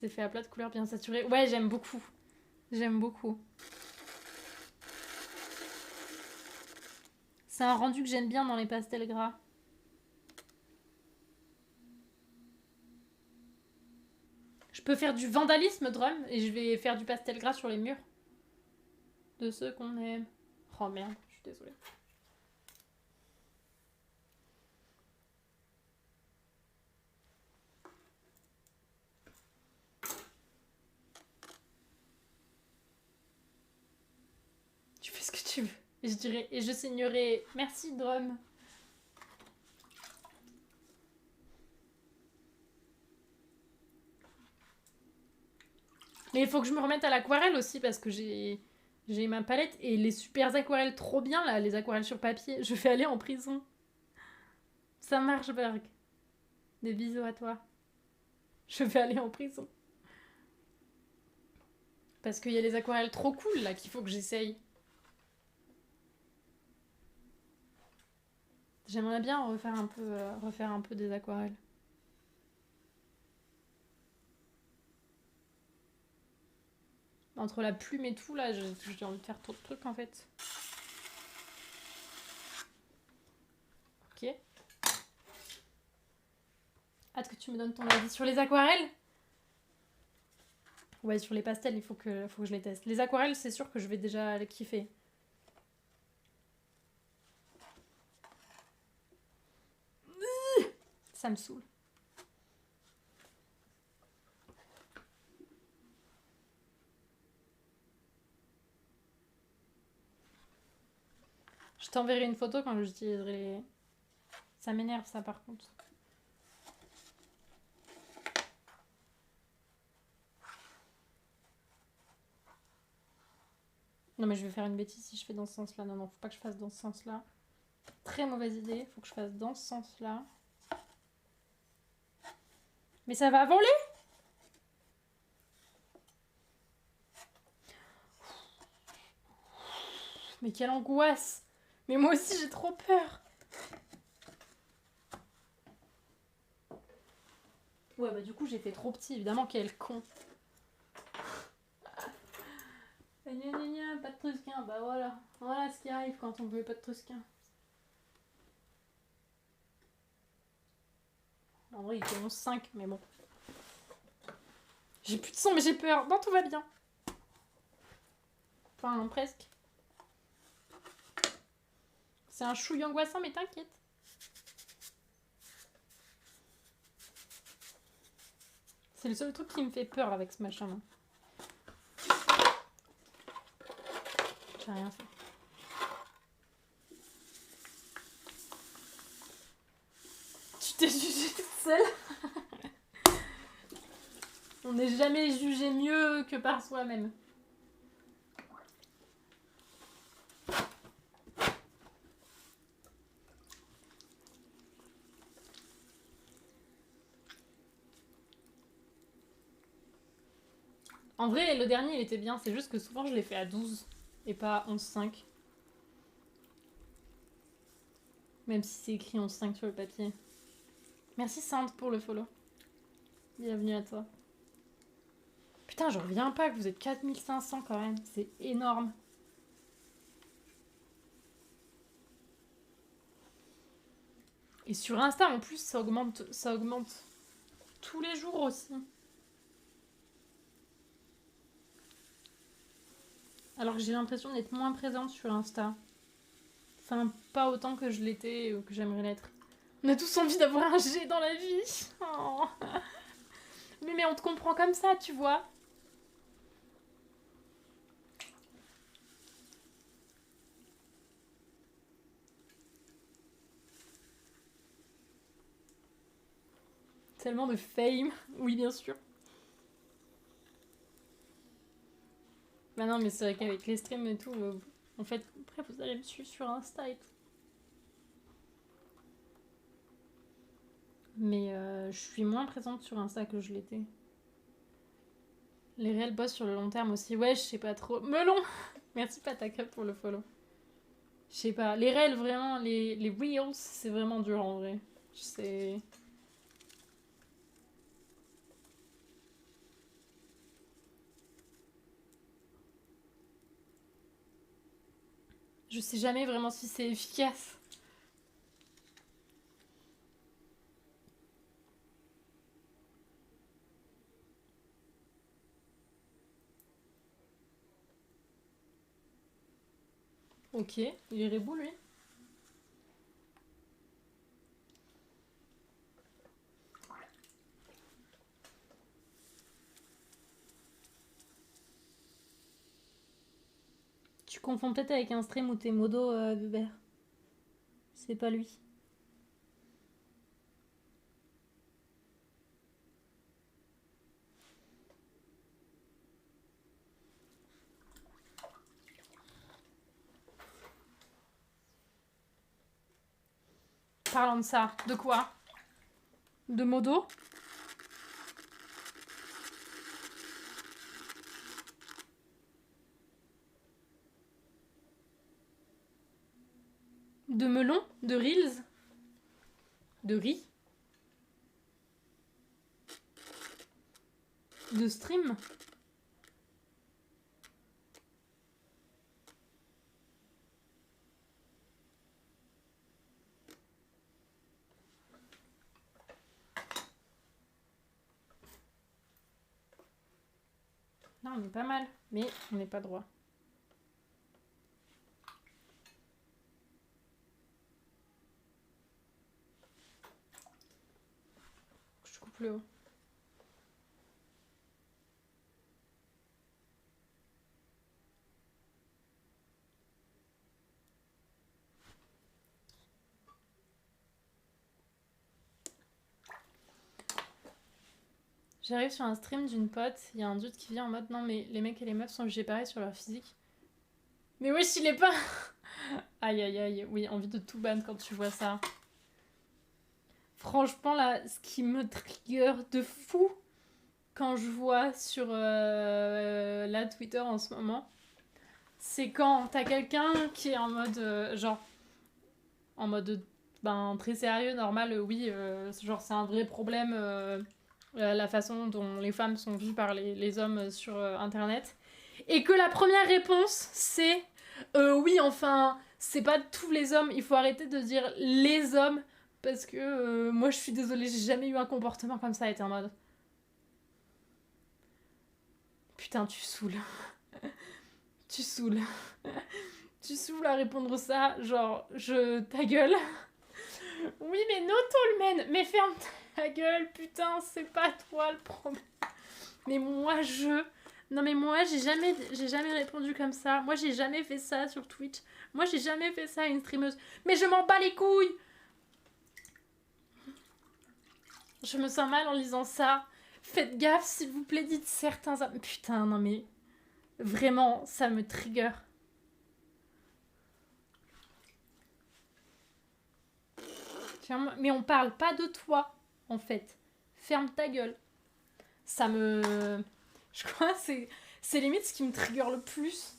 Effet à plat de couleur bien saturé. Ouais, j'aime beaucoup. J'aime beaucoup. C'est un rendu que j'aime bien dans les pastels gras. Je peux faire du vandalisme drum et je vais faire du pastel gras sur les murs. De ceux qu'on aime. Oh merde, je suis désolée. Tu fais ce que tu veux. Et je dirais, et je signerai merci drum. Mais il faut que je me remette à l'aquarelle aussi parce que j'ai ma palette et les super aquarelles trop bien là, les aquarelles sur papier. Je vais aller en prison. Ça marche, Berg. Des bisous à toi. Je vais aller en prison. Parce qu'il y a les aquarelles trop cool là qu'il faut que j'essaye. J'aimerais bien refaire un peu des aquarelles. Entre la plume et tout, là, j'ai envie de faire trop de trucs en fait. Ok. Hâte que tu me donnes ton avis sur les aquarelles. Ouais, sur les pastels, il faut que je les teste. Les aquarelles, c'est sûr que je vais déjà les kiffer. Ça me saoule. Je t'enverrai une photo quand j'utiliserai les... Ça m'énerve ça par contre. Non mais je vais faire une bêtise si je fais dans ce sens-là. Non, faut pas que je fasse dans ce sens-là. Très mauvaise idée, faut que je fasse dans ce sens-là. Mais ça va voler. Mais quelle angoisse. Mais moi aussi j'ai trop peur. Ouais bah du coup j'ai fait trop petit, évidemment, quel con. Gna gna gna, pas de trusquin, bah voilà. Voilà ce qui arrive quand on veut pas de trusquin. En vrai il fait 11,5 mais bon. J'ai plus de sang mais j'ai peur. Non, tout va bien. Enfin presque. C'est un chouille angoissant mais t'inquiète. C'est le seul truc qui me fait peur avec ce machin là. J'ai rien fait. Tu t'es jugée toute seule. On n'est jamais jugé mieux que par soi-même. En vrai, le dernier, il était bien. C'est juste que souvent, je l'ai fait à 12 et pas à 11,5. Même si c'est écrit 11,5 sur le papier. Merci Sand pour le follow. Bienvenue à toi. Putain, je reviens pas que vous êtes 4500 quand même. C'est énorme. Et sur Insta, en plus, ça augmente tous les jours aussi. Alors que j'ai l'impression d'être moins présente sur Insta. Enfin, pas autant que je l'étais ou que j'aimerais l'être. On a tous envie d'avoir un G dans la vie. Oh. Mais on te comprend comme ça, tu vois. Tellement de fame. Oui, bien sûr. Bah non, mais c'est vrai qu'avec les streams et tout, en fait, après, vous allez me suivre sur Insta et tout. Mais je suis moins présente sur Insta que je l'étais. Les réels boss sur le long terme aussi. Ouais, je sais pas trop. Melon. Merci Pataka pour le follow. Je sais pas. Les réels, vraiment, les reels, c'est vraiment dur en vrai. Je sais... Je sais jamais vraiment si c'est efficace. Ok, il est rebou lui. Tu confonds peut-être avec un stream où t'es modo, Hubert. C'est pas lui. Parlons de ça. De quoi? De modo? De melon? De reels? De riz? De stream? Non, on est pas mal, mais on n'est pas droit. Je coupe le haut. J'arrive sur un stream d'une pote, il y a un dude qui vient en mode non mais les mecs et les meufs sont jugés pareil sur leur physique. Mais wesh il est pas. Aïe aïe aïe, oui, envie de tout ban quand tu vois ça. Franchement là, ce qui me trigger de fou quand je vois sur la Twitter en ce moment, c'est quand t'as quelqu'un qui est en mode genre en mode ben très sérieux, normal, oui, genre c'est un vrai problème la façon dont les femmes sont vues par les hommes sur internet. Et que la première réponse, c'est oui, enfin, c'est pas tous les hommes, il faut arrêter de dire les hommes, parce que moi je suis désolée, j'ai jamais eu un comportement comme ça, été en mode. Putain, tu saoules. Tu saoules. Tu saoules à répondre ça, genre, ta gueule. Oui, mais no Tolmen, mais ferme ta gueule, putain, c'est pas toi le problème. Mais moi, Non mais moi, j'ai jamais répondu comme ça. Moi, j'ai jamais fait ça sur Twitch. Moi, j'ai jamais fait ça à une streameuse. Mais je m'en bats les couilles. Je me sens mal en lisant ça. Faites gaffe, s'il vous plaît, dites certains... Putain, non mais... Vraiment, ça me trigger. Mais on parle pas de toi, en fait. Ferme ta gueule. Ça me... Je crois que c'est limite ce qui me trigger le plus.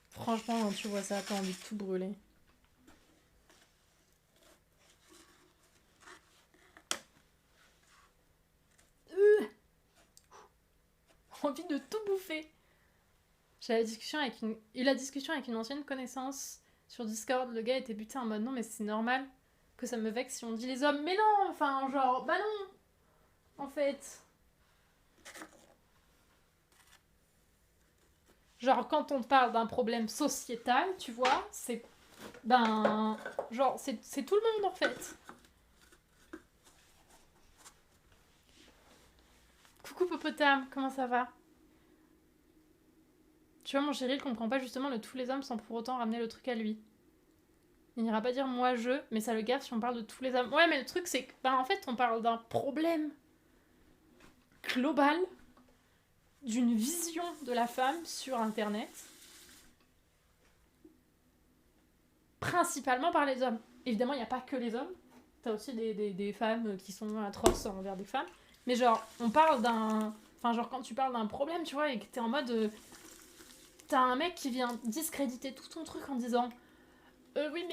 Franchement, quand tu vois ça, t'as envie de tout brûler. Envie de tout bouffer. J'ai eu la discussion avec une ancienne connaissance sur Discord. Le gars était buté en mode non, mais c'est normal que ça me vexe si on dit les hommes. Mais non, enfin, genre, bah non, en fait. Genre, quand on parle d'un problème sociétal, tu vois, c'est. Ben. Genre, c'est tout le monde en fait. Coucou Popotame, comment ça va? Tu vois, mon chéri, il comprend pas justement le tous les hommes sans pour autant ramener le truc à lui. Il n'ira pas dire moi je, mais ça le gaffe si on parle de tous les hommes. Ouais, mais le truc c'est que, ben en fait, on parle d'un problème global, d'une vision de la femme sur internet, principalement par les hommes. Évidemment, il n'y a pas que les hommes. T'as aussi des femmes qui sont atroces envers des femmes. Mais genre, on parle d'un... Enfin, genre, quand tu parles d'un problème, tu vois, et que t'es en mode... T'as un mec qui vient discréditer tout ton truc en disant... oui, mais